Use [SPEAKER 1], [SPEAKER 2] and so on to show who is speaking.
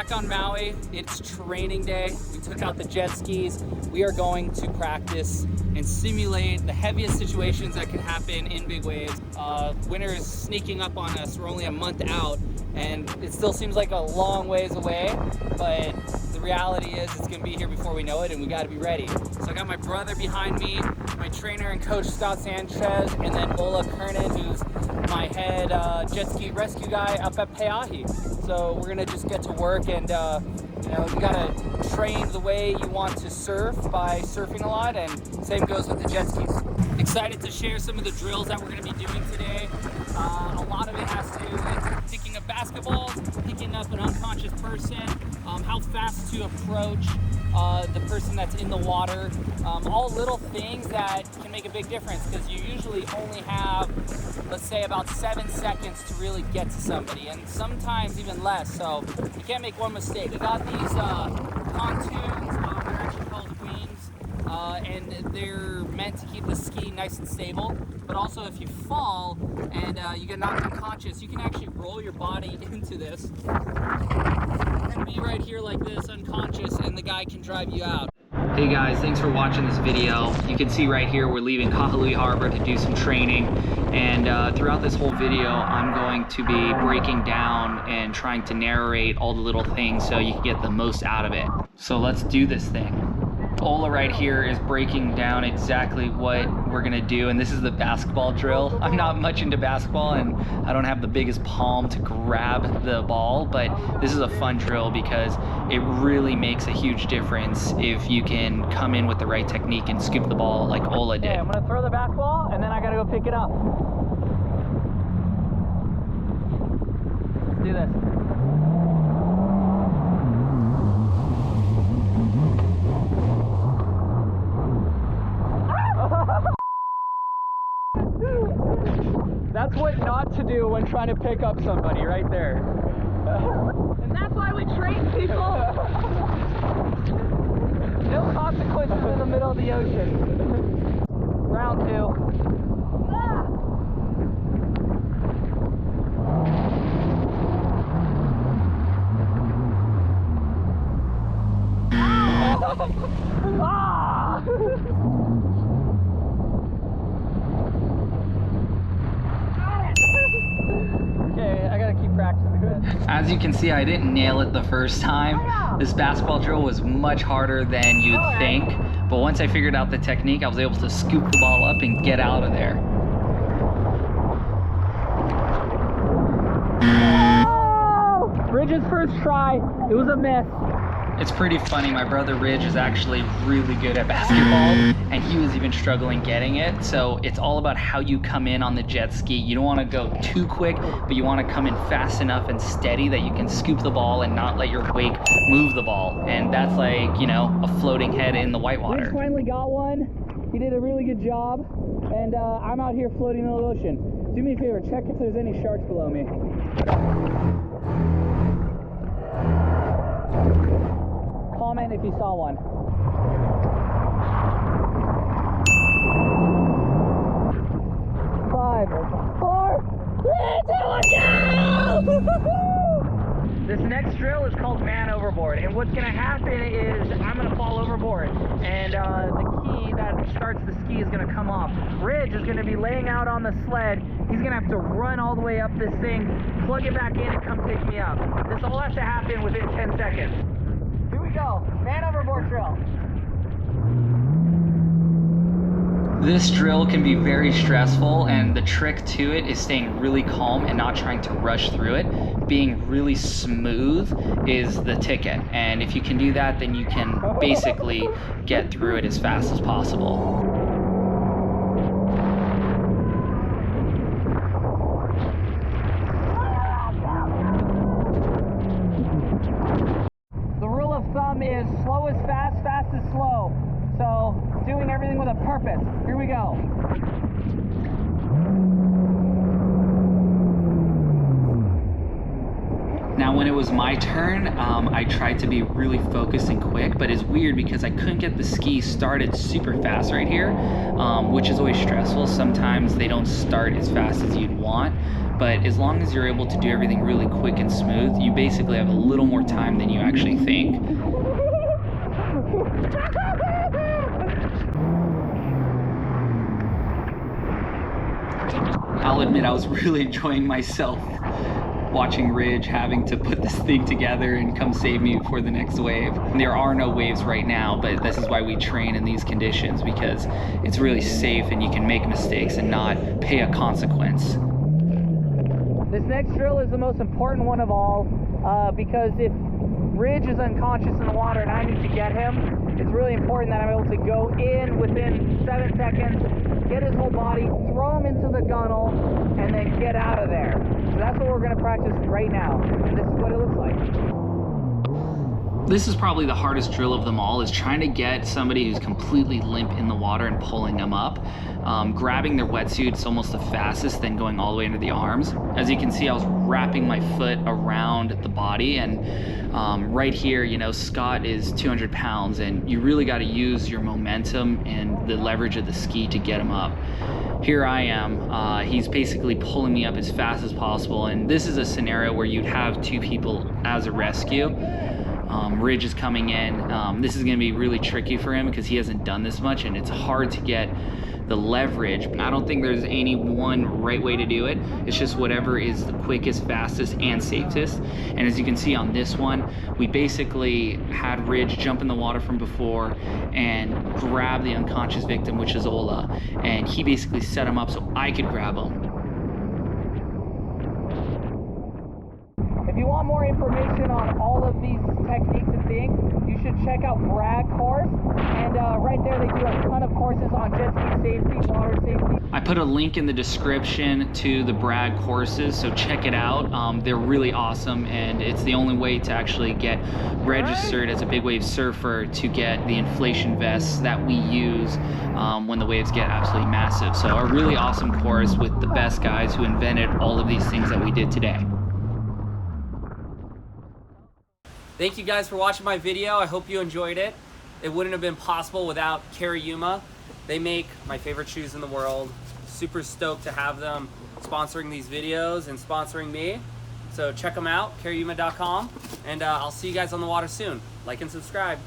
[SPEAKER 1] back on Maui. It's training day. We took out the jet skis. We are going to practice and simulate the heaviest situations that can happen in big waves. Winter is sneaking up on us. We're only a month out, and it still seems like a long ways away, but the reality is it's gonna be here before we know it, and we gotta be ready. So I got my brother behind me, my trainer and coach Scott Sanchez, and then Ola Kernan, who's my head jet ski rescue guy up at Pe'ahi. So we're gonna just get to work, and you know, you gotta train the way you want to surf by surfing a lot, and same goes with the jet skis. Excited to share some of the drills that we're gonna be doing today. A lot of it has to do with picking up basketballs, picking up an unconscious person, how fast to approach the person that's in the water, all little things that can make a big difference, because you usually only have, let's say, about 7 seconds to really get to somebody, and sometimes even less, so you can't make one mistake. We got these pontoons, they're actually called wings, and they're meant to keep the ski nice and stable, but also if you fall and you get knocked unconscious, you can actually roll your body into this and be right here like this, unconscious, and the guy can drive you out. Hey guys, thanks for watching this video. You can see right here we're leaving Kahului Harbor to do some training, and throughout this whole video I'm going to be breaking down and trying to narrate all the little things so you can get the most out of it. So let's do this thing. Ola right here is breaking down exactly what we're gonna do, and this is the basketball drill. I'm not much into basketball and I don't have the biggest palm to grab the ball, but this is a fun drill because it really makes a huge difference if you can come in with the right technique and scoop the ball like Ola did. Okay, I'm gonna throw the basketball and then I gotta go pick it up. Let's do this. That's what not to do when trying to pick up somebody right there. And that's why we train people. No consequences in the middle of the ocean. Round 2. Ah! Okay, I gotta keep practicing this. As you can see, I didn't nail it the first time. This basketball drill was much harder than you'd think, but once I figured out the technique, I was able to scoop the ball up and get out of there. Oh! Ridge's first try, it was a miss. It's pretty funny, my brother Ridge is actually really good at basketball, and he was even struggling getting it, so it's all about how you come in on the jet ski. You don't want to go too quick, but you want to come in fast enough and steady that you can scoop the ball and not let your wake move the ball, and that's like, you know, a floating head in the whitewater. Ridge finally got one. He did a really good job, and I'm out here floating in the ocean. Do me a favor, check if there's any sharks below me. Comment if you saw one. 5, 4, 3, 2, 1, go! This next drill is called man overboard, and what's gonna happen is I'm gonna fall overboard, and the key that starts the ski is gonna come off. Ridge is gonna be laying out on the sled. He's gonna have to run all the way up this thing, plug it back in, and come pick me up. This all has to happen within 10 seconds. Here we go, man overboard drill. This drill can be very stressful, and the trick to it is staying really calm and not trying to rush through it. Being really smooth is the ticket, and if you can do that, then you can basically get through it as fast as possible. Is slow is fast, fast is slow. So doing everything with a purpose. Here we go. Now when it was my turn, I tried to be really focused and quick, but it's weird because I couldn't get the ski started super fast right here, which is always stressful. Sometimes they don't start as fast as you'd want. but as long as you're able to do everything really quick and smooth, you basically have a little more time than you actually think. I'll admit I was really enjoying myself watching Ridge having to put this thing together and come save me before the next wave. There are no waves right now, but this is why we train in these conditions, because it's really safe and you can make mistakes and not pay a consequence. This next drill is the most important one of all, because if Ridge is unconscious in the water and I need to get him, it's really important that I'm able to go in within 7 seconds, get his whole body, throw him into the gunnel, and then get out of there. So that's what we're going to practice right now, and this is what it looks like. This is probably the hardest drill of them all, is trying to get somebody who's completely limp in the water and pulling them up. Grabbing their wetsuit's almost the fastest, then going all the way into the arms. As you can see, I was wrapping my foot around the body, and right here, you know, Scott is 200 pounds, and you really got to use your momentum and the leverage of the ski to get him up. Here I am, he's basically pulling me up as fast as possible, and this is a scenario where you'd have 2 people as a rescue. Ridge is coming in. This is going to be really tricky for him because he hasn't done this much, and it's hard to get the leverage. I don't think there's any one right way to do it. It's just whatever is the quickest, fastest, and safest. And as you can see on this one, we basically had Ridge jump in the water from before and grab the unconscious victim, which is Ola, and he basically set him up so I could grab him. If you want more information on all of these techniques and things, you should check out Bragg course, and right there they do a ton of courses on jet ski safety, water safety. I put a link in the description to the Bragg courses, so check it out. They're really awesome, and it's the only way to actually get registered as a big wave surfer to get the inflation vests that we use when the waves get absolutely massive. So a really awesome course with the best guys who invented all of these things that we did today. Thank you guys for watching my video. I hope you enjoyed it. It wouldn't have been possible without Kariyuma. They make my favorite shoes in the world. Super stoked to have them sponsoring these videos and sponsoring me. So check them out, kariyuma.com, and I'll see you guys on the water soon. Like and subscribe.